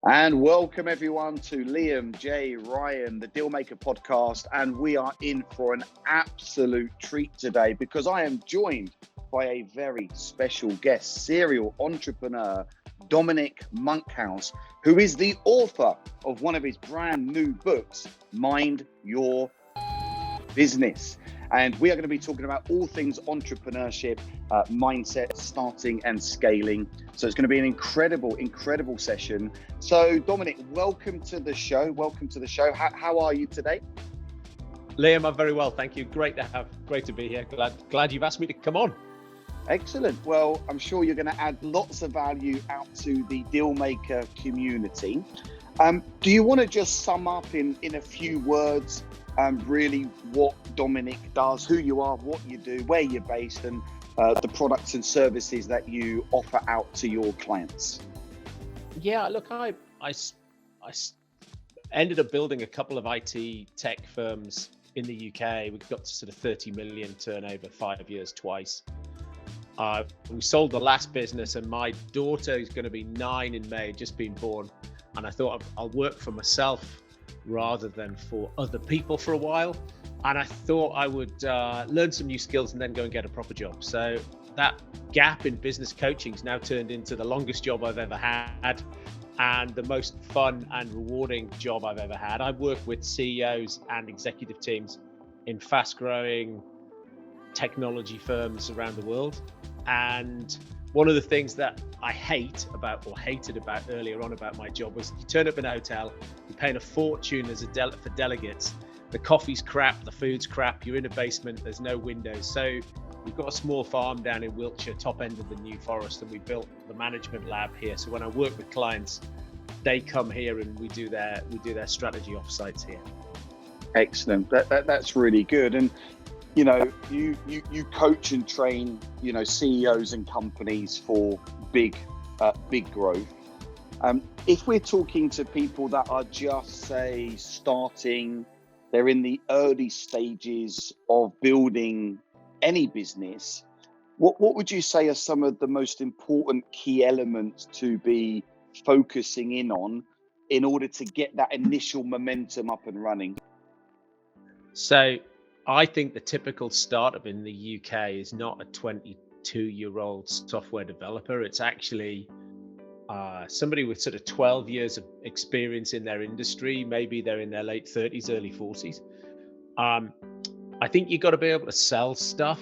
And welcome everyone to Liam, Jay, Ryan, the Dealmaker podcast. And we are in for an absolute treat today because I am joined by a very special guest, serial entrepreneur, Dominic Monkhouse, who is the author of one of his brand new books, Mind Your Business. And we are going to be talking about all things entrepreneurship, mindset, starting and scaling. So it's going to be an incredible session. So Dominic, welcome to the show. How are you today? Liam, I'm very well, thank you. Great to be here. Glad you've asked me to come on. Excellent. Well, I'm sure you're going to add lots of value out to the Dealmaker community. Do you want to just sum up in a few words really what Dominic does, who you are, what you do, where you're based, and the products and services that you offer out to your clients? Yeah, look, I ended up building a couple of IT tech firms in the UK. We got to sort of 30 million turnover 5 years twice. We sold the last business, and my daughter is going to be 9 in May, just been born. And I thought I'll work for myself rather than for other people for a while. And I thought I would learn some new skills and then go and get a proper job. So that gap in business coaching has now turned into the longest job I've ever had and the most fun and rewarding job I've ever had. I work with CEOs and executive teams in fast-growing technology firms around the world. And one of the things that I hated about earlier on about my job was you turn up in a hotel, you're paying a fortune for delegates. The coffee's crap, the food's crap, you're in a basement, there's no windows. So we've got a small farm down in Wiltshire, top end of the New Forest, and we built the management lab here. So when I work with clients, they come here and we do their strategy offsites here. Excellent. That's really good. And you know, you coach and train, CEOs and companies for big growth. If we're talking to people that are just, say, starting, they're in the early stages of building any business, what would you say are some of the most important key elements to be focusing in on in order to get that initial momentum up and running? So I think the typical startup in the UK is not a 22-year-old software developer. It's actually somebody with sort of 12 years of experience in their industry. Maybe they're in their late 30s, early 40s. I think you've got to be able to sell stuff.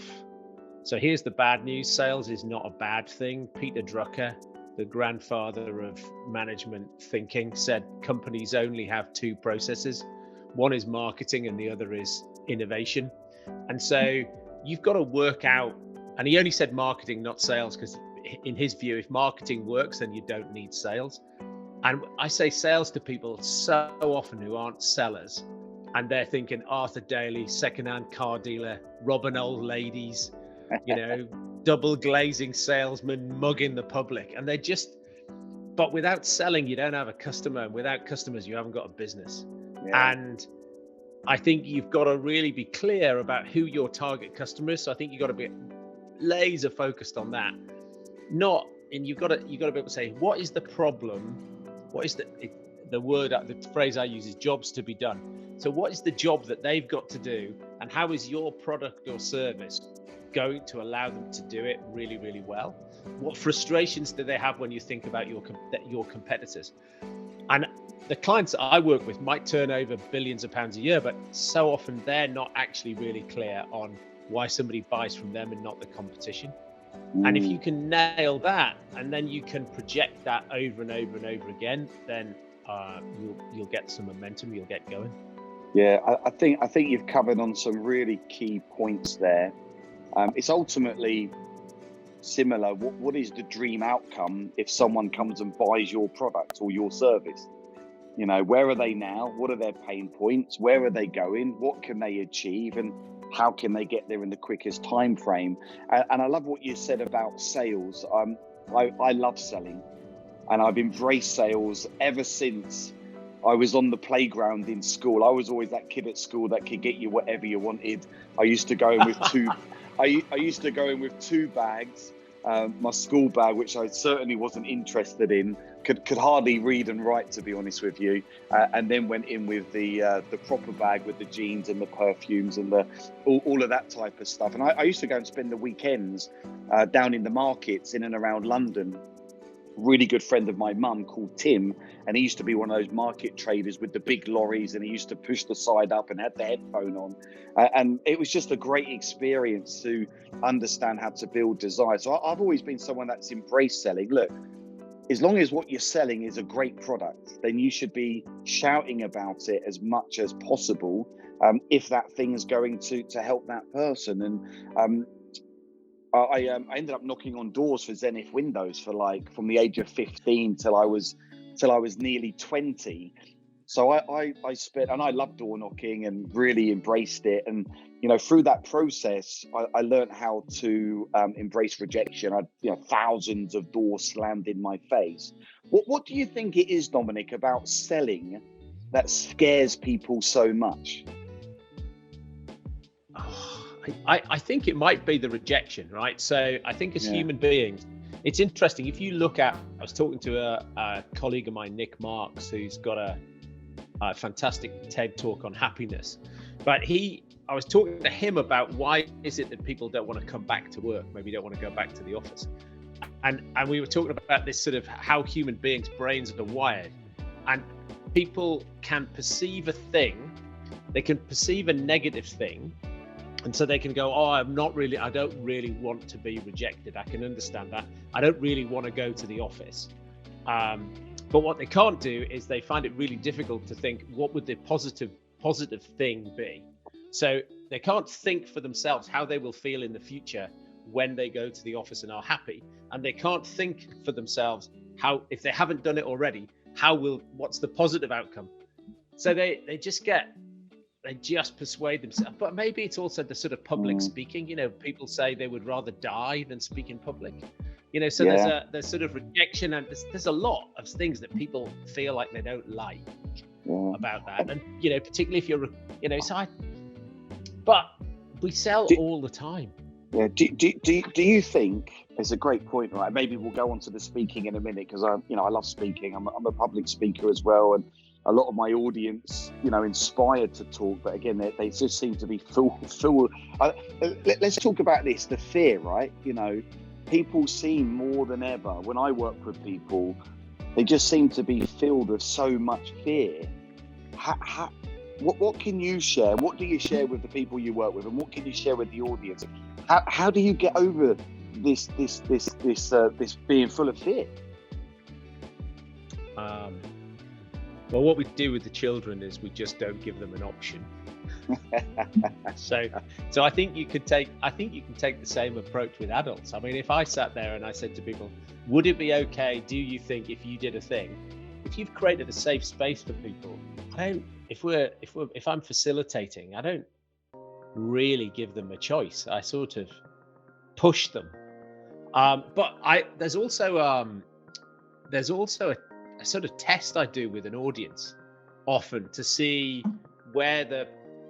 So here's the bad news. Sales is not a bad thing. Peter Drucker, the grandfather of management thinking, said companies only have 2 processes. One is marketing and the other is innovation. And so you've got to work out, and he only said marketing, not sales, because in his view, if marketing works, then you don't need sales. And I say sales to people so often who aren't sellers, and they're thinking Arthur Daly, secondhand car dealer, robbing old ladies, double glazing salesman, mugging the public. And but without selling, you don't have a customer, and without customers, you haven't got a business. Yeah. And I think you've got to really be clear about who your target customer is. So I think you've got to be laser focused on that. You've got to be able to say, what is the problem? What is the phrase I use is jobs to be done. So what is the job that they've got to do, and how is your product or service going to allow them to do it really, really well? What frustrations do they have when you think about your competitors? And the clients that I work with might turn over billions of pounds a year, but so often they're not actually really clear on why somebody buys from them and not the competition. And if you can nail that, and then you can project that over and over and over again, then you'll get some momentum, you'll get going. Yeah, I think you've covered on some really key points there. It's ultimately similar. What is the dream outcome if someone comes and buys your product or your service? Where are they now? What are their pain points? Where are they going? What can they achieve? And how can they get there in the quickest time frame? And I love what you said about sales. I love selling, and I've embraced sales ever since I was on the playground in school. I was always that kid at school that could get you whatever you wanted. I used to go in with two. I used to go in with 2 bags, my school bag, which I certainly wasn't interested in, could hardly read and write, to be honest with you, and then went in with the proper bag with the jeans and the perfumes and all of that type of stuff. And I used to go and spend the weekends down in the markets in and around London. Really good friend of my mum called Tim, and he used to be one of those market traders with the big lorries, and he used to push the side up and had the headphone on, and it was just a great experience to understand how to build desire. So I've always been someone that's embraced selling. Look, as long as what you're selling is a great product, then you should be shouting about it as much as possible, if that thing is going to help that person. And I ended up knocking on doors for Zenith Windows for from the age of 15 till I was nearly 20. So I spent, and I loved door knocking and really embraced it. And through that process, I learned how to embrace rejection. Thousands of doors slammed in my face. What do you think it is, Dominic, about selling that scares people so much? I think it might be the rejection, right? So I think as human beings, it's interesting. If you look at, I was talking to a colleague of mine, Nick Marks, who's got a fantastic TED talk on happiness. But I was talking to him about why is it that people don't want to come back to work, maybe don't want to go back to the office. And we were talking about this sort of how human beings' brains are wired. And people can perceive a thing, they can perceive a negative thing, and so they can go, I don't really want to be rejected. I can understand that. I don't really want to go to the office. But what they can't do is they find it really difficult to think, what would the positive thing be? So they can't think for themselves how they will feel in the future when they go to the office and are happy. And they can't think for themselves how, if they haven't done it already, what's the positive outcome? So they just persuade themselves. But maybe it's also the sort of public speaking. People say they would rather die than speak in public. So there's sort of rejection, and there's a lot of things that people feel like they don't like about that. And particularly if you're but we sell all the time. Yeah. Do you think it's a great point, right? Maybe we'll go on to the speaking in a minute, because I love speaking. I'm a public speaker as well, and a lot of my audience, inspired to talk, but again, they just seem to be full. Let's talk about this, the fear, right? People seem more than ever, when I work with people, they just seem to be filled with so much fear. What can you share? What do you share with the people you work with, and what can you share with the audience? How do you get over this being full of fear? Well, what we do with the children is we just don't give them an option. So I think you can take the same approach with adults. I mean, if I sat there and I said to people, would it be okay, do you think, if you did a thing, if you've created a safe space for people, if I'm facilitating, I don't really give them a choice. I sort of push them. But there's also a sort of test I do with an audience often to see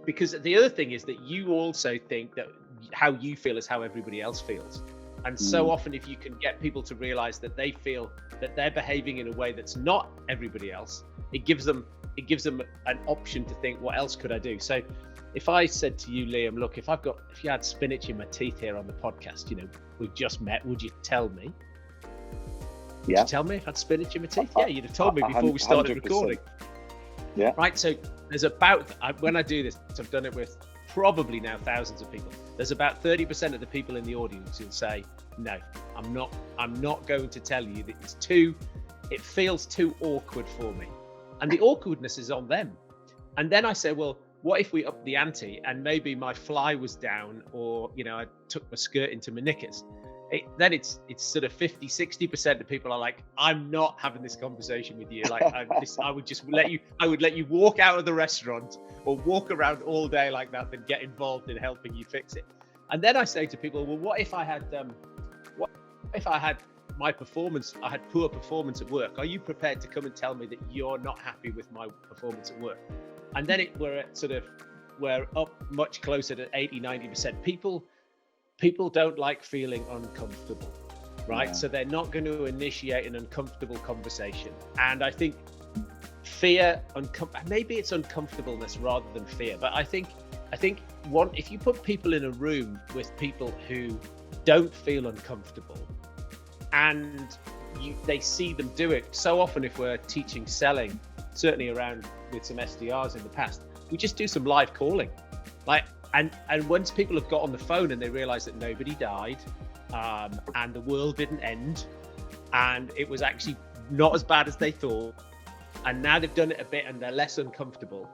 because the other thing is that you also think that how you feel is how everybody else feels. And so often, if you can get people to realize that they feel that they're behaving in a way that's not everybody else, it gives them an option to think, what else could I do? So if I said to you, Liam, look, if you had spinach in my teeth here on the podcast, we've just met, would you tell me? Would you tell me if I had spinach in my teeth? Yeah, you'd have told me before we started 100%. Recording. Yeah. Right. So there's when I do this, I've done it with probably now thousands of people. There's about 30% of the people in the audience who'll say, no, I'm not going to tell you that it feels too awkward for me. And the awkwardness is on them. And then I say, well, what if we up the ante and maybe my fly was down, or, I took my skirt into my knickers? Then it's sort of 50-60% of people are like, I'm not having this conversation with you. Like I would just let you walk out of the restaurant or walk around all day like that than get involved in helping you fix it. And then I say to people, well, what if I had my performance, I had poor performance at work? Are you prepared to come and tell me that you're not happy with my performance at work? And then we're up much closer to 80-90%. People don't like feeling uncomfortable. right? Yeah. So they're not going to initiate an uncomfortable conversation. And I think fear, maybe it's uncomfortableness rather than fear, but I think if you put people in a room with people who don't feel uncomfortable and they see them do it, so often if we're teaching selling, certainly around with some SDRs in the past, we just do some live calling, like, and once people have got on the phone and they realize that nobody died, and the world didn't end, and it was actually not as bad as they thought, and now they've done it a bit and they're less uncomfortable,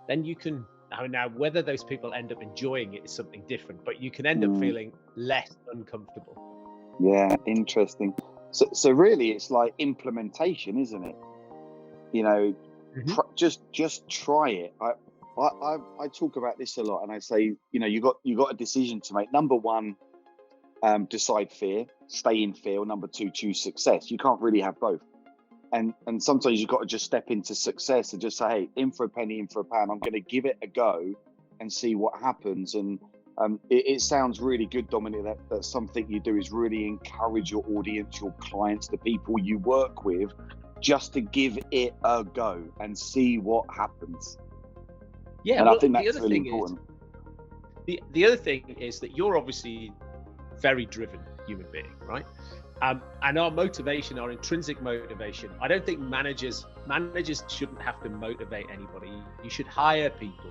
then you can, now whether those people end up enjoying it is something different, but you can end up feeling less uncomfortable. Yeah, interesting. So really, it's like implementation, isn't it? You know, just try it. I talk about this a lot, and I say, you know, you got a decision to make. Number one, decide fear, stay in fear. Or number two, choose success. You can't really have both. And sometimes you've got to just step into success and just say, hey, in for a penny, in for a pound. I'm going to give it a go and see what happens. And it sounds really good, Dominic, that something you do is really encourage your audience, your clients, the people you work with, just to give it a go and see what happens. Yeah, and well, I think that's really important. The other thing is that you're obviously very driven human being, right? And our motivation, our intrinsic motivation, I don't think managers shouldn't have to motivate anybody. You should hire people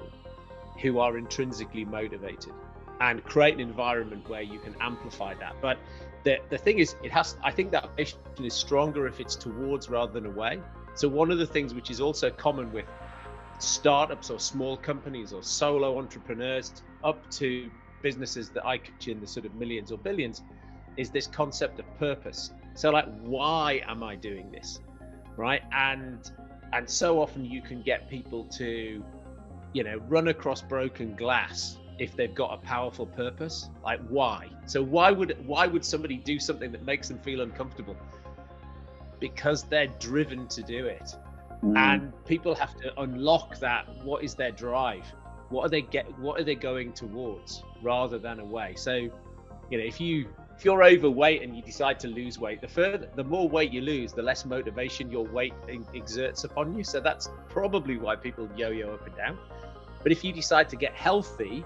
who are intrinsically motivated and create an environment where you can amplify that. But the thing is, I think that motivation is stronger if it's towards rather than away. So one of the things which is also common with startups or small companies or solo entrepreneurs up to businesses that I coach in the sort of millions or billions is this concept of purpose. So like, why am I doing this, right? And so often you can get people to, you know, run across broken glass if they've got a powerful purpose. Like, why? So why would somebody do something that makes them feel uncomfortable? Because they're driven to do it. And people have to unlock that. What is their drive? What are they going towards rather than away? So, you know, if you're overweight and you decide to lose weight, the more weight you lose, the less motivation your weight exerts upon you. So that's probably why people yo-yo up and down. But if you decide to get healthy,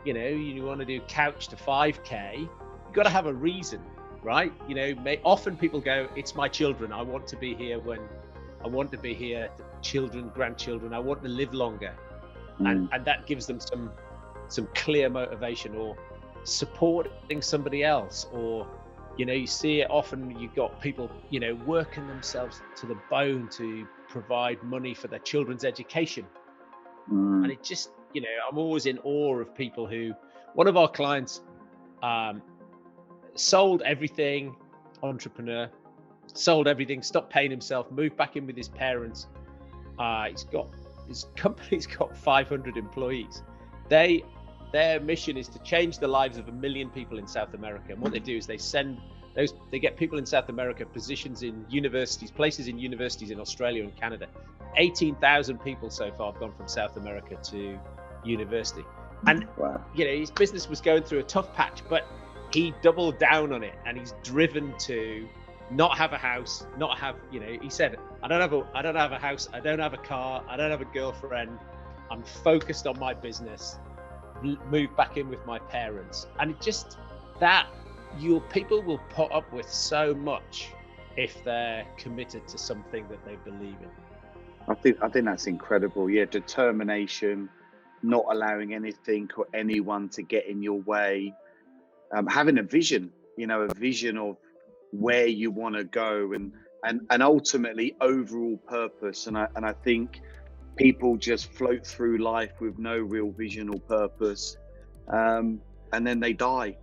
you know, you want to do couch to 5K, you've got to have a reason, right? You know, often people go, it's my children. I want to be here children, grandchildren, I want to live longer. And that gives them some clear motivation, or supporting somebody else, or, you know, you see it often, you've got people, you know, working themselves to the bone to provide money for their children's education. And it just, you know, I'm always in awe of people who, one of our clients sold everything, entrepreneur, sold everything, stopped paying himself, moved back in with his parents. His company's got 500 employees. Their mission is to change the lives of 1 million people in South America. And what they do is they get people in South America positions in universities, places in universities in Australia and Canada. 18,000 people so far have gone from South America to university. And wow, you know, his business was going through a tough patch, but he doubled down on it, and he's driven to not have a house, not have, you know, he said, I don't have a house, I don't have a car, I don't have a girlfriend, I'm focused on my business, move back in with my parents. And it just, that your people will put up with so much if they're committed to something that they believe in. I think that's incredible. Yeah, determination, not allowing anything or anyone to get in your way, having a vision, you know, a vision of where you want to go, and ultimately overall purpose. And I think people just float through life with no real vision or purpose, and then they die,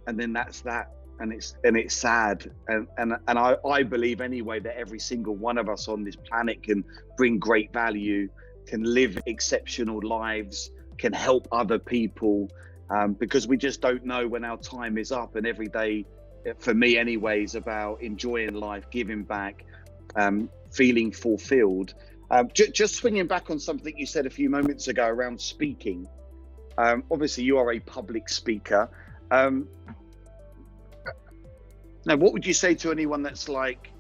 and then that's that, and it's sad. And I believe anyway that every single one of us on this planet can bring great value, can live exceptional lives, can help other people, because we just don't know when our time is up. And every day, for me anyway, is about enjoying life, giving back, feeling fulfilled. Just swinging back on something you said a few moments ago around speaking. Obviously you are a public speaker. Now, what would you say to anyone that's like,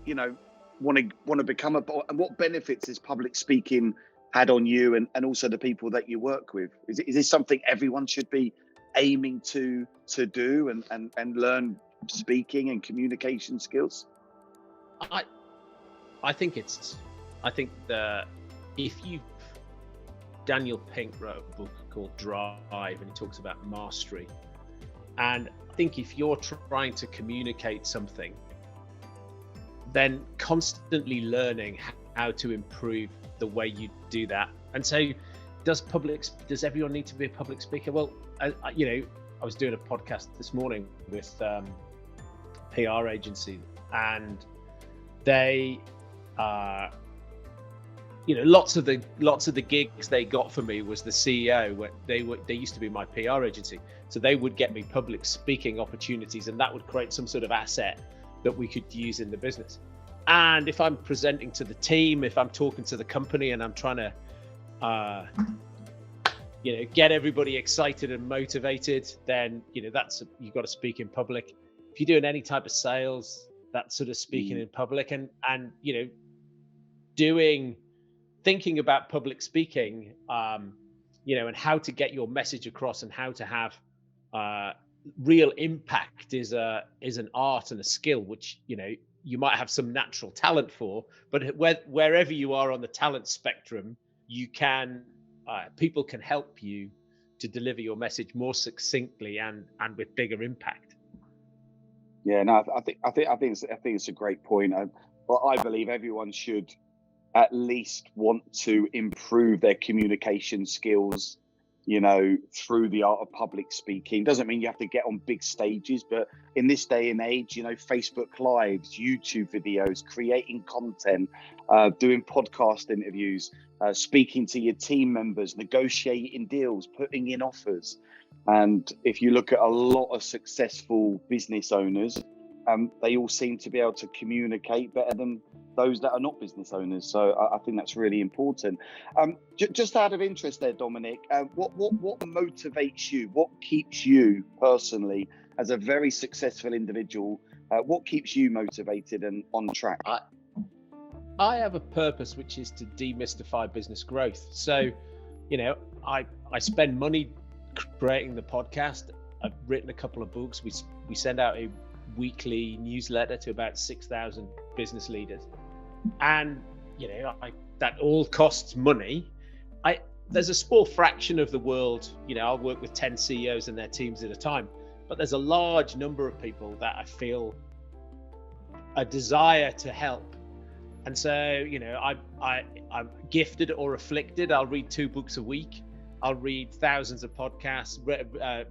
want to become and what benefits has public speaking had on you and also the people that you work with? Is this something everyone should be aiming to do and learn speaking and communication skills? I think that if you Daniel Pink wrote a book called Drive, and he talks about mastery. And I think if you're trying to communicate something, then constantly learning how to improve the way you do that. And so, does everyone need to be a public speaker? Well, I was doing a podcast this morning with PR agency, and they lots of the gigs they got for me was the CEO. Where they used to be my PR agency, so they would get me public speaking opportunities, and that would create some sort of asset that we could use in the business. And if I'm presenting to the team, if I'm talking to the company, and I'm trying to get everybody excited and motivated, then you've got to speak in public. If you're doing any type of sales, that's sort of speaking in public, and thinking about public speaking, and how to get your message across and how to have real impact is an art and a skill, which you might have some natural talent for, but wherever you are on the talent spectrum, you can people can help you to deliver your message more succinctly and with bigger impact. Yeah, no, I think it's a great point. I believe everyone should at least want to improve their communication skills, through the art of public speaking. Doesn't mean you have to get on big stages, but in this day and age, Facebook Lives, YouTube videos, creating content, doing podcast interviews, speaking to your team members, negotiating deals, putting in offers. And if you look at a lot of successful business owners, they all seem to be able to communicate better than those that are not business owners. So I think that's really important. Just out of interest there, Dominic, what motivates you? What keeps you personally as a very successful individual? What keeps you motivated and on track? I have a purpose, which is to demystify business growth. So, I spend money creating the podcast. I've written a couple of books. We send out a weekly newsletter to about 6,000 business leaders, and that all costs money. There's a small fraction of the world, I'll work with 10 CEOs and their teams at a time, but there's a large number of people that I feel a desire to help. And so I'm gifted or afflicted. I'll read 2 books a week. I'll read thousands of podcasts,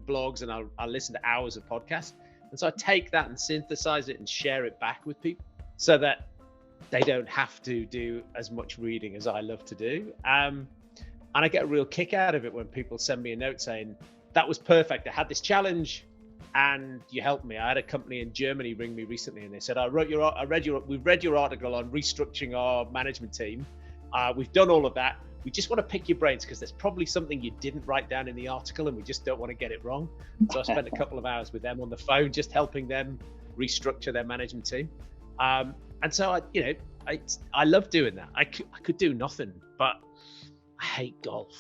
blogs, and I'll listen to hours of podcasts. And so I take that and synthesize it and share it back with people so that they don't have to do as much reading as I love to do. And I get a real kick out of it when people send me a note saying, that was perfect. I had this challenge and you helped me. I had a company in Germany ring me recently and they said, we've read your article on restructuring our management team. We've done all of that. We just want to pick your brains because there's probably something you didn't write down in the article and we just don't want to get it wrong. So I spent a couple of hours with them on the phone, just helping them restructure their management team. And so I love doing that. I could do nothing, but I hate golf.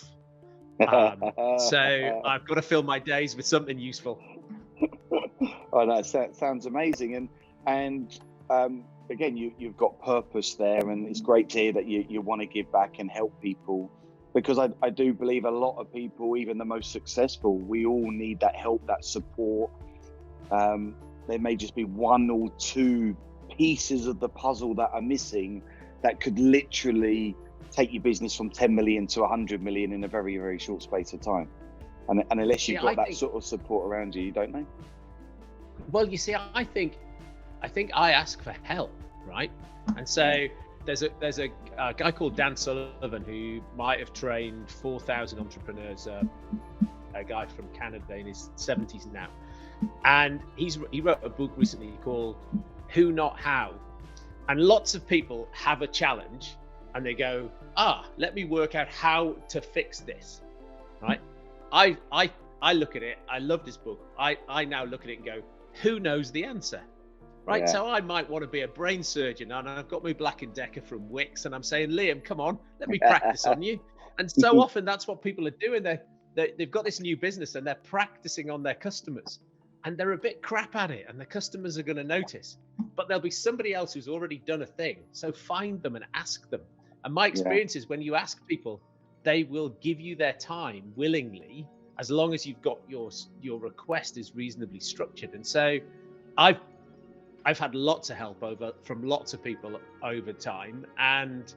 So I've got to fill my days with something useful. Oh, that sounds amazing. And again, you've got purpose there, and it's great to hear that you want to give back and help people, because I do believe a lot of people, even the most successful, we all need that help, that support. There may just be 1 or 2 pieces of the puzzle that are missing that could literally take your business from 10 million to 100 million in a very, very short space of time. And unless you've got that sort of support around you don't know. Well, you see, I think I ask for help, right? And so there's a guy called Dan Sullivan who might have trained 4,000 entrepreneurs, a guy from Canada in his 70s now. And he wrote a book recently called Who Not How. And lots of people have a challenge and they go, let me work out how to fix this, right? I look at it, I love this book. I now look at it and go, who knows the answer? right? Yeah. So I might want to be a brain surgeon, and I've got my Black and Decker from Wix, and I'm saying, Liam, come on, let me practice on you. And so often that's what people are doing. They've got this new business and they're practicing on their customers, and they're a bit crap at it, and the customers are going to notice. But there'll be somebody else who's already done a thing. So find them and ask them. And my experience is when you ask people, they will give you their time willingly, as long as you've got your request is reasonably structured. And so I've had lots of help from lots of people over time, and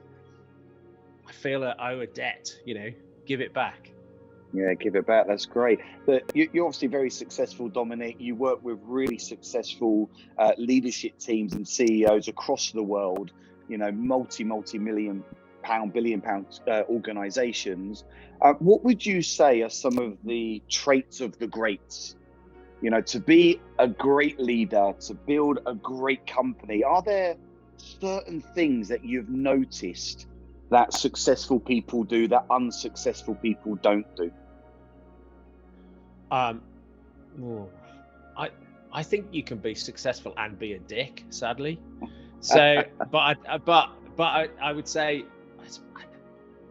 I feel I owe a debt, give it back. Yeah, give it back. That's great. But you're obviously very successful, Dominic. You work with really successful leadership teams and CEOs across the world, multi-million pound, billion pound organizations. What would you say are some of the traits of the greats? To be a great leader, to build a great company, are there certain things that you've noticed that successful people do that unsuccessful people don't do? I think you can be successful and be a dick, sadly. So, but I would say,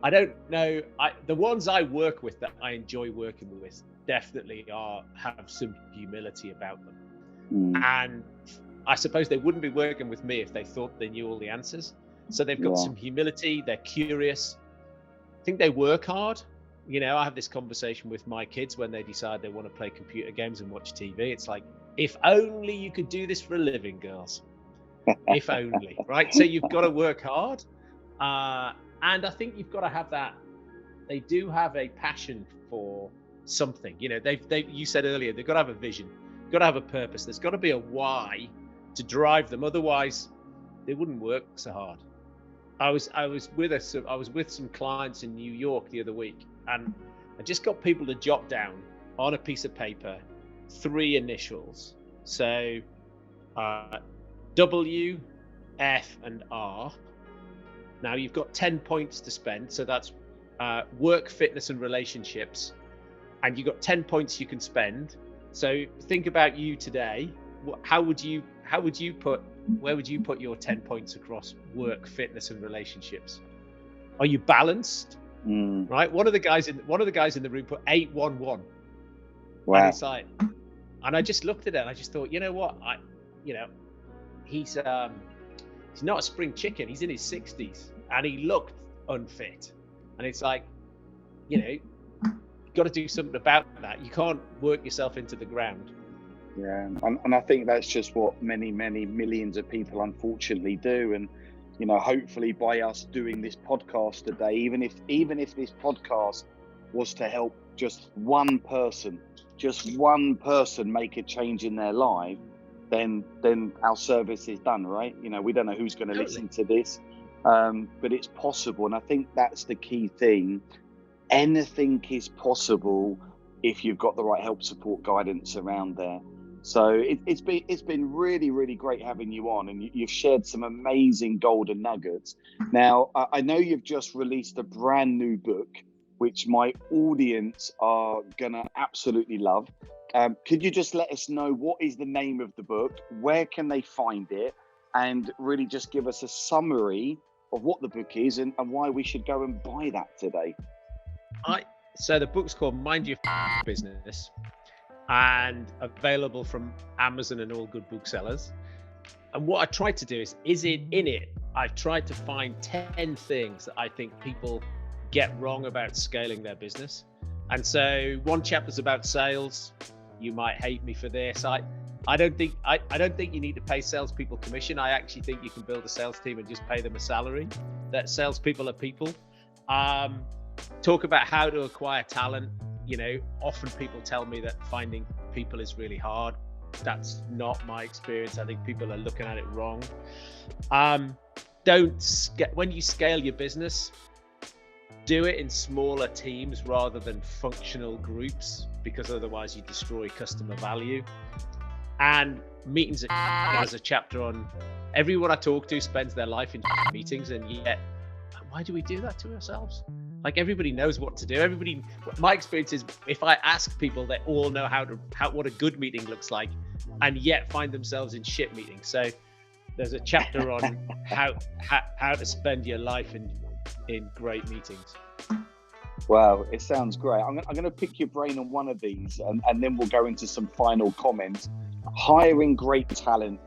I don't know. The ones I work with that I enjoy working with definitely have some humility about them. And I suppose they wouldn't be working with me if they thought they knew all the answers. So they've got some humility, they're curious. I think they work hard. I have this conversation with my kids when they decide they want to play computer games and watch TV. It's like, if only you could do this for a living, girls. If only, right? So you've got to work hard. And I think you've got to have that. They do have a passion for something. You said earlier, they've got to have a vision, got to have a purpose. There's got to be a why to drive them. Otherwise, they wouldn't work so hard. I was with some clients in New York the other week, and I just got people to jot down on a piece of paper 3 initials. So W, F, and R. Now you've got 10 points to spend. So that's work, fitness, and relationships. And you've got 10 points you can spend. So think about you today. Where would you put your 10 points across work, fitness, and relationships? Are you balanced? Right. One of the guys in the room put 811. Wow. And it's like, and I just looked at it and I just thought, you know what? He's not a spring chicken. He's in his 60s and he looked unfit. And it's like, you've got to do something about that. You can't work yourself into the ground. Yeah, and I think that's just what many millions of people unfortunately do. And hopefully by us doing this podcast today, even if this podcast was to help just one person make a change in their life, then our service is done, right? We don't know who's going to listen to this, but it's possible. And I think that's the key thing. Anything is possible if you've got the right help, support, guidance around there. So it's been really, really great having you on, and you've shared some amazing golden nuggets. Now, I know you've just released a brand new book, which my audience are gonna absolutely love. Could you just let us know what is the name of the book, where can they find it, and really just give us a summary of what the book is and why we should go and buy that today? So the book's called Mind Your Business, and available from Amazon and all good booksellers. And what I tried to do is in it, I've tried to find 10 things that I think people get wrong about scaling their business. And so one chapter's about sales. You might hate me for this. I don't think you need to pay salespeople commission. I actually think you can build a sales team and just pay them a salary. That salespeople are people. Talk about how to acquire talent. Often people tell me that finding people is really hard. That's not my experience. I think people are looking at it wrong. When you scale your business, do it in smaller teams rather than functional groups, because otherwise you destroy customer value. And meetings has a chapter on everyone I talk to spends their life in meetings, and yet why do we do that to ourselves? Like, everybody knows what to do. My experience is, if I ask people, they all know what a good meeting looks like. and yet find themselves in shit meetings. So there's a chapter on how to spend your life in great meetings. Wow, it sounds great. I'm going to pick your brain on one of these, and then we'll go into some final comments. Hiring great talent,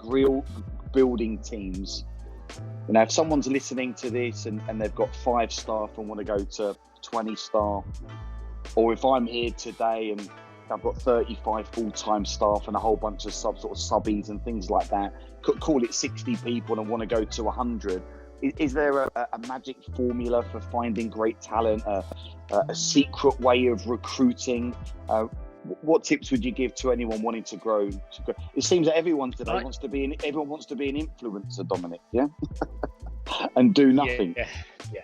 building teams. You know, if someone's listening to this and they've got 5 staff and want to go to 20 staff, or if I'm here today and I've got 35 full-time staff and a whole bunch of subbies and things like that, call it 60 people and want to go to 100. Is there a magic formula for finding great talent, a secret way of recruiting? What tips would you give to anyone wanting to grow? It seems that everyone today wants to be an influencer, Dominic, yeah? And do nothing. Yeah.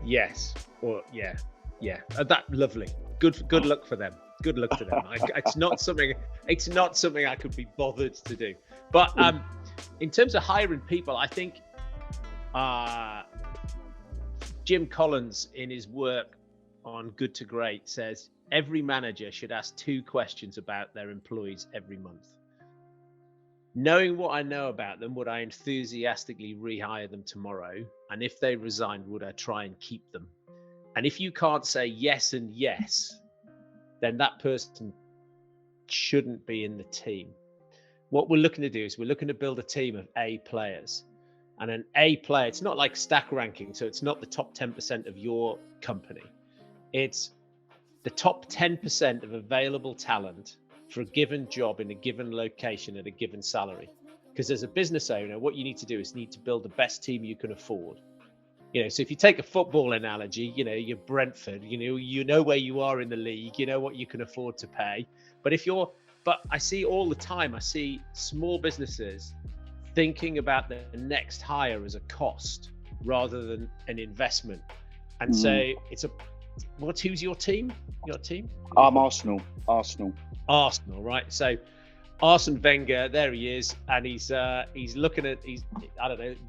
Yes. Or yeah. That lovely. Good luck for them. Good luck to them. It's not something I could be bothered to do. But in terms of hiring people, I think Jim Collins, in his work on Good to Great, says every manager should ask 2 questions about their employees every month. Knowing what I know about them, would I enthusiastically rehire them tomorrow? And if they resigned, would I try and keep them? And if you can't say yes and yes, then that person shouldn't be in the team. What we're looking to do is we're looking to build a team of A players. And an A player, it's not like stack ranking, so it's not the top 10% of your company. It's the top 10% of available talent for a given job in a given location at a given salary. Because as a business owner, what you need to do is need to build the best team you can afford. You know, so if you take a football analogy, you know, you're Brentford, you know where you are in the league, you know what you can afford to pay. But I see all the time, I see small businesses thinking about the next hire as a cost rather than an investment. And so who's your team? I'm Arsenal, right? So Arsene Wenger, there he is, and he's looking at,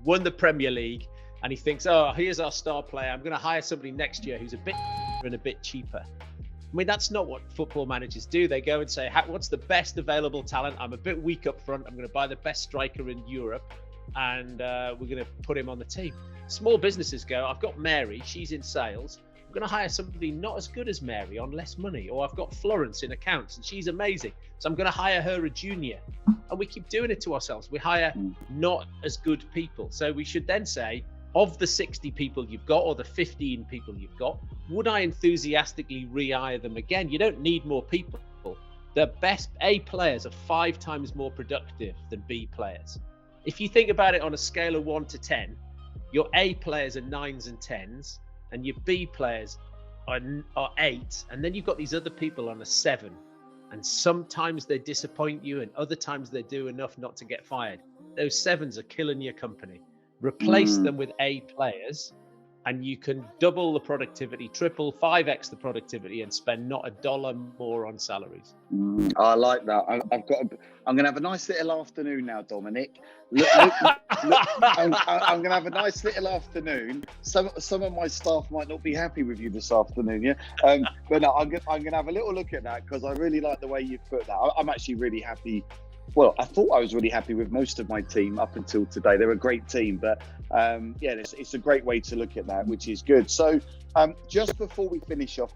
won the Premier League, and he thinks, oh, here's our star player. I'm going to hire somebody next year who's a bit and a bit cheaper. I mean, that's not what football managers do. They go and say, what's the best available talent? I'm a bit weak up front. I'm going to buy the best striker in Europe, and we're going to put him on the team. Small businesses go, I've got Mary, she's in sales. I'm going to hire somebody not as good as Mary on less money. Or I've got Florence in accounts, and she's amazing, so I'm going to hire her a junior. And we keep doing it to ourselves. We hire not as good people. So we should then say, of the 60 people you've got, or the 15 people you've got, would I enthusiastically rehire them again? You don't need more people. The best A players are 5 times more productive than B players. If you think about it on a scale of 1 to 10, your A players are 9s and 10s, and your B players are 8, and then you've got these other people on a 7. And sometimes they disappoint you, and other times they do enough not to get fired. Those 7s are killing your company. Replace them with A players, and you can double the productivity, 5x the productivity, and spend not $1 more on salaries. I like that. I'm going to have a nice little afternoon now, Dominic. Look, I'm going to have a nice little afternoon. Some of my staff might not be happy with you this afternoon, yeah. But no, I'm going to have a little look at that, because I really like the way you've put that. I'm actually really happy. Well, I thought I was really happy with most of my team up until today. They're a great team, but it's a great way to look at that, which is good. So just before we finish off,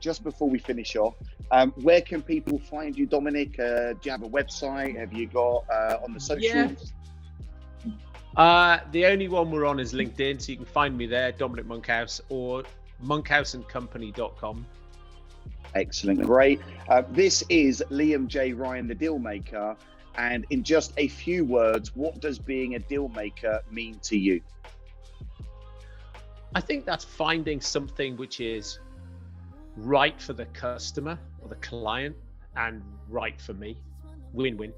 where can people find you, Dominic? Do you have a website? Have you got on the socials? The only one we're on is LinkedIn, so you can find me there, Dominic Monkhouse, or monkhouseandcompany.com. Excellent, great. This is Liam J. Ryan, the Dealmaker. And in just a few words, what does being a deal maker mean to you? I think that's finding something which is right for the customer or the client and right for me. Win-win.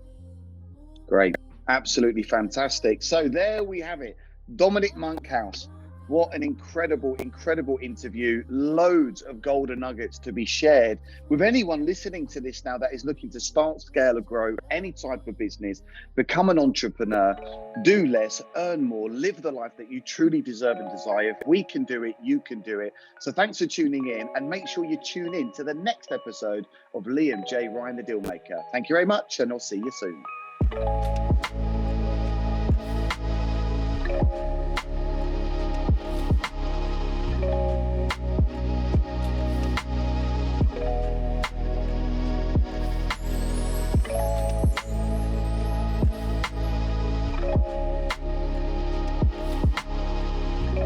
Great. Absolutely fantastic. So there we have it. Dominic Monkhouse. What an incredible interview. Loads of golden nuggets to be shared with anyone listening to this now that is looking to start, scale, or grow any type of business, become an entrepreneur, do less, earn more, live the life that you truly deserve and desire. If we can do it, you can do it. So thanks for tuning in, and make sure you tune in to the next episode of Liam J. Ryan, the Dealmaker. Thank you very much, and I'll see you soon.